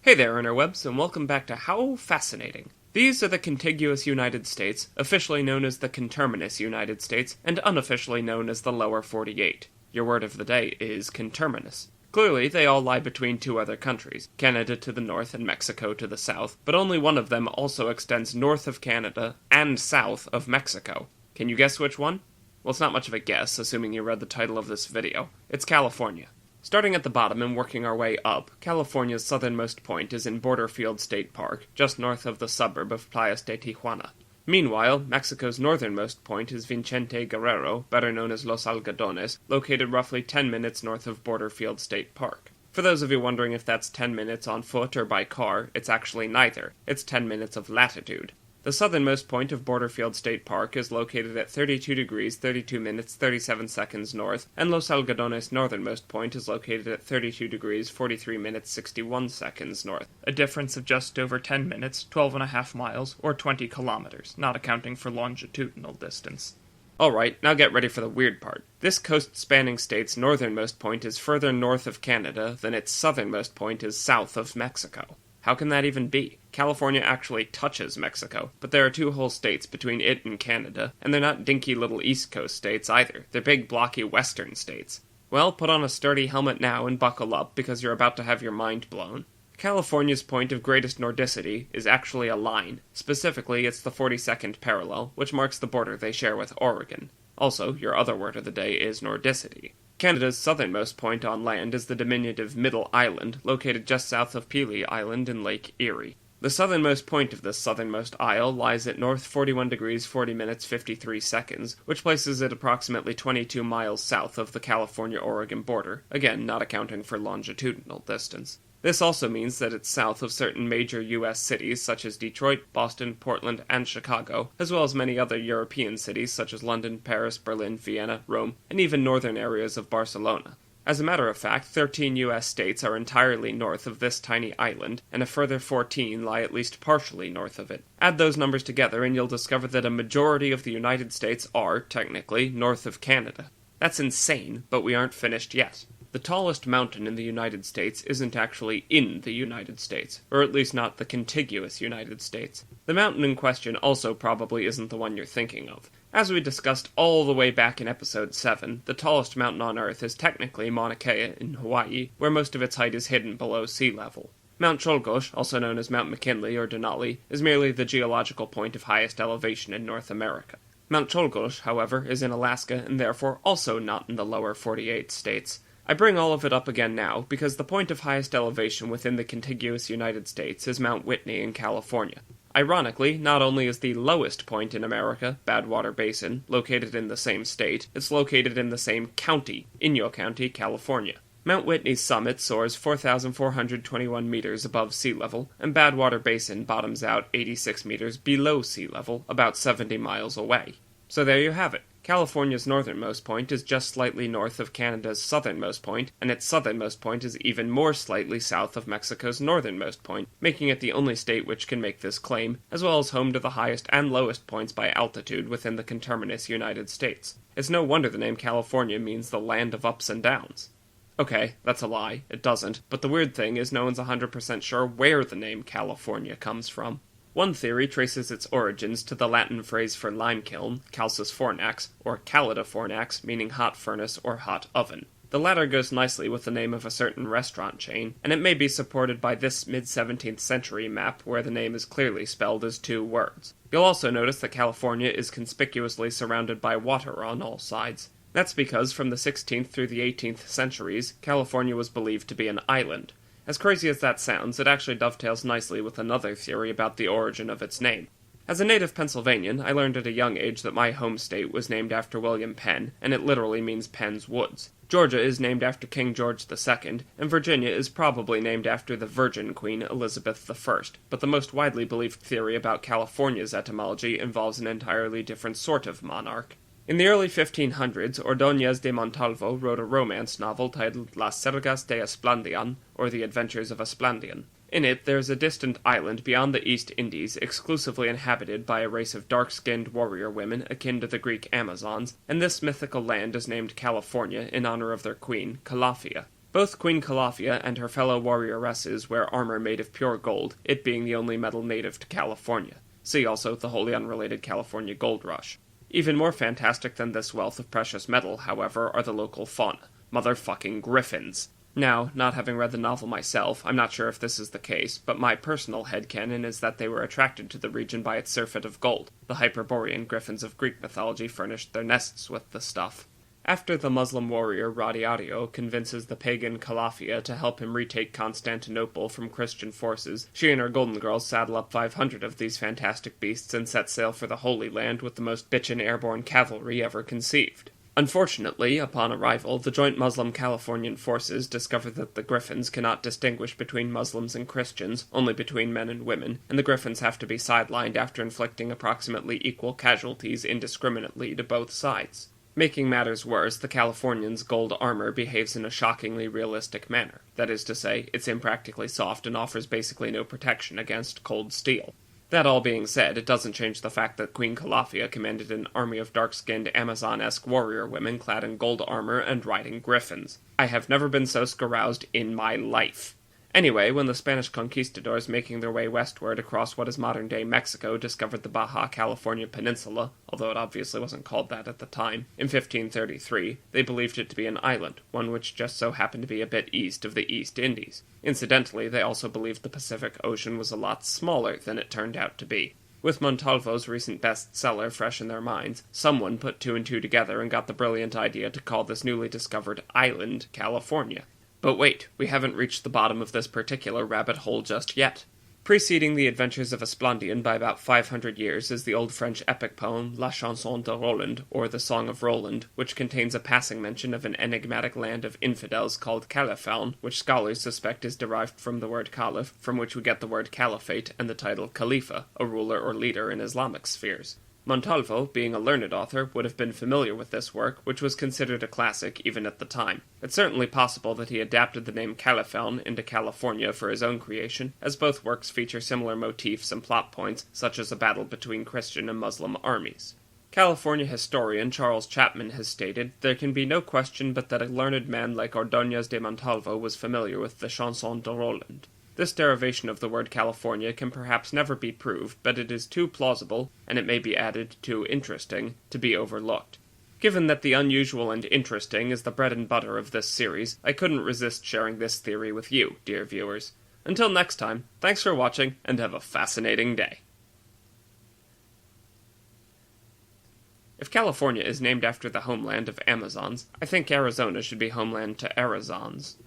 Hey there, interwebs, and welcome back to How Fascinating. These are the contiguous United States, officially known as the conterminous United States, and unofficially known as the Lower 48. Your word of the day is conterminous. Clearly, they all lie between two other countries, Canada to the north and Mexico to the south, but only one of them also extends north of Canada and south of Mexico. Can you guess which one? Well, it's not much of a guess, assuming you read the title of this video. It's California. Starting at the bottom and working our way up, California's southernmost point is in Borderfield State Park, just north of the suburb of Playas de Tijuana. Meanwhile, Mexico's northernmost point is Vicente Guerrero, better known as Los Algodones, located roughly 10 minutes north of Borderfield State Park. For those of you wondering if that's 10 minutes on foot or by car, it's actually neither. It's 10 minutes of latitude. The southernmost point of Borderfield State Park is located at 32 degrees 32 minutes 37 seconds north, and Los Algodones' northernmost point is located at 32 degrees 43 minutes 61 seconds north, a difference of just over 10 minutes, 12.5 miles, or 20 kilometers, not accounting for longitudinal distance. Alright, now get ready for the weird part. This coast-spanning state's northernmost point is further north of Canada than its southernmost point is south of Mexico. How can that even be? California actually touches Mexico, but there are two whole states between it and Canada, and they're not dinky little East Coast states either. They're big, blocky Western states. Well, put on a sturdy helmet now and buckle up, because you're about to have your mind blown. California's point of greatest nordicity is actually a line. Specifically, it's the 42nd parallel, which marks the border they share with Oregon. Also, your other word of the day is nordicity. Canada's southernmost point on land is the diminutive Middle Island, located just south of Pelee Island in Lake Erie. The southernmost point of this southernmost isle lies at north 41 degrees 40 minutes 53 seconds, which places it approximately 22 miles south of the California-Oregon border, again not accounting for longitudinal distance. This also means that it's south of certain major U.S. cities such as Detroit, Boston, Portland, and Chicago, as well as many other European cities such as London, Paris, Berlin, Vienna, Rome, and even northern areas of Barcelona. As a matter of fact, 13 U.S. states are entirely north of this tiny island, and a further 14 lie at least partially north of it. Add those numbers together and you'll discover that a majority of the United States are, technically, north of Canada. That's insane, but we aren't finished yet. The tallest mountain in the United States isn't actually in the United States, or at least not the contiguous United States. The mountain in question also probably isn't the one you're thinking of. As we discussed all the way back in episode 7, the tallest mountain on Earth is technically Mauna Kea in Hawaii, where most of its height is hidden below sea level. Mount Cholgosh, also known as Mount McKinley or Denali, is merely the geological point of highest elevation in North America. Mount Cholgosh, however, is in Alaska and therefore also not in the lower 48 states. I bring all of it up again now because the point of highest elevation within the contiguous United States is Mount Whitney in California. Ironically, not only is the lowest point in America, Badwater Basin, located in the same state, it's located in the same county, Inyo County, California. Mount Whitney's summit soars 4,421 meters above sea level, and Badwater Basin bottoms out 86 meters below sea level, about 70 miles away. So there you have it. California's northernmost point is just slightly north of Canada's southernmost point, and its southernmost point is even more slightly south of Mexico's northernmost point, making it the only state which can make this claim, as well as home to the highest and lowest points by altitude within the conterminous United States. It's no wonder the name California means the land of ups and downs. Okay, that's a lie, it doesn't, but the weird thing is no one's 100% sure where the name California comes from. One theory traces its origins to the Latin phrase for lime kiln, calcis fornax, or callida fornax, meaning hot furnace or hot oven. The latter goes nicely with the name of a certain restaurant chain, and it may be supported by this mid-17th century map where the name is clearly spelled as two words. You'll also notice that California is conspicuously surrounded by water on all sides. That's because from the 16th through the 18th centuries, California was believed to be an island. As crazy as that sounds, it actually dovetails nicely with another theory about the origin of its name. As a native Pennsylvanian, I learned at a young age that my home state was named after William Penn, and it literally means Penn's Woods. Georgia is named after King George II, and Virginia is probably named after the Virgin Queen Elizabeth I, but the most widely believed theory about California's etymology involves an entirely different sort of monarch. In the early 1500s, Ordóñez de Montalvo wrote a romance novel titled Las Sergas de Esplandian, or The Adventures of Esplandian. In it, there is a distant island beyond the East Indies, exclusively inhabited by a race of dark-skinned warrior women akin to the Greek Amazons, and this mythical land is named California in honor of their queen, Calafia. Both Queen Calafia and her fellow warrioresses wear armor made of pure gold, it being the only metal native to California. See also the wholly unrelated California Gold Rush. Even more fantastic than this wealth of precious metal, however, are the local fauna. Motherfucking griffins. Now, not having read the novel myself, I'm not sure if this is the case, but my personal headcanon is that they were attracted to the region by its surfeit of gold. The Hyperborean griffins of Greek mythology furnished their nests with the stuff. After the Muslim warrior Radiadio convinces the pagan Calafia to help him retake Constantinople from Christian forces, she and her Golden Girls saddle up 500 of these fantastic beasts and set sail for the Holy Land with the most bitchin' airborne cavalry ever conceived. Unfortunately, upon arrival, the joint Muslim-Californian forces discover that the Griffins cannot distinguish between Muslims and Christians, only between men and women, and the Griffins have to be sidelined after inflicting approximately equal casualties indiscriminately to both sides. Making matters worse, the Californians' gold armor behaves in a shockingly realistic manner. That is to say, it's impractically soft and offers basically no protection against cold steel. That all being said, it doesn't change the fact that Queen Calafia commanded an army of dark-skinned Amazon-esque warrior women clad in gold armor and riding griffins. I have never been so scaroused in my life. Anyway, when the Spanish conquistadors making their way westward across what is modern-day Mexico discovered the Baja California Peninsula, although it obviously wasn't called that at the time, in 1533, they believed it to be an island, one which just so happened to be a bit east of the East Indies. Incidentally, they also believed the Pacific Ocean was a lot smaller than it turned out to be. With Montalvo's recent bestseller fresh in their minds, someone put two and two together and got the brilliant idea to call this newly discovered island California. But wait, we haven't reached the bottom of this particular rabbit hole just yet. Preceding the adventures of Esplandian by about 500 years is the old French epic poem La Chanson de Roland, or The Song of Roland, which contains a passing mention of an enigmatic land of infidels called Caliphon, which scholars suspect is derived from the word caliph, from which we get the word caliphate and the title Khalifa, a ruler or leader in Islamic spheres. Montalvo, being a learned author, would have been familiar with this work, which was considered a classic even at the time. It's certainly possible that he adapted the name Caliphon into California for his own creation, as both works feature similar motifs and plot points, such as a battle between Christian and Muslim armies. California historian Charles Chapman has stated, "There can be no question but that a learned man like Ordóñez de Montalvo was familiar with the Chanson de Roland." This derivation of the word California can perhaps never be proved, but it is too plausible, and it may be added too interesting, to be overlooked. Given that the unusual and interesting is the bread and butter of this series, I couldn't resist sharing this theory with you, dear viewers. Until next time, thanks for watching, and have a fascinating day. If California is named after the homeland of Amazons, I think Arizona should be homeland to Arizons.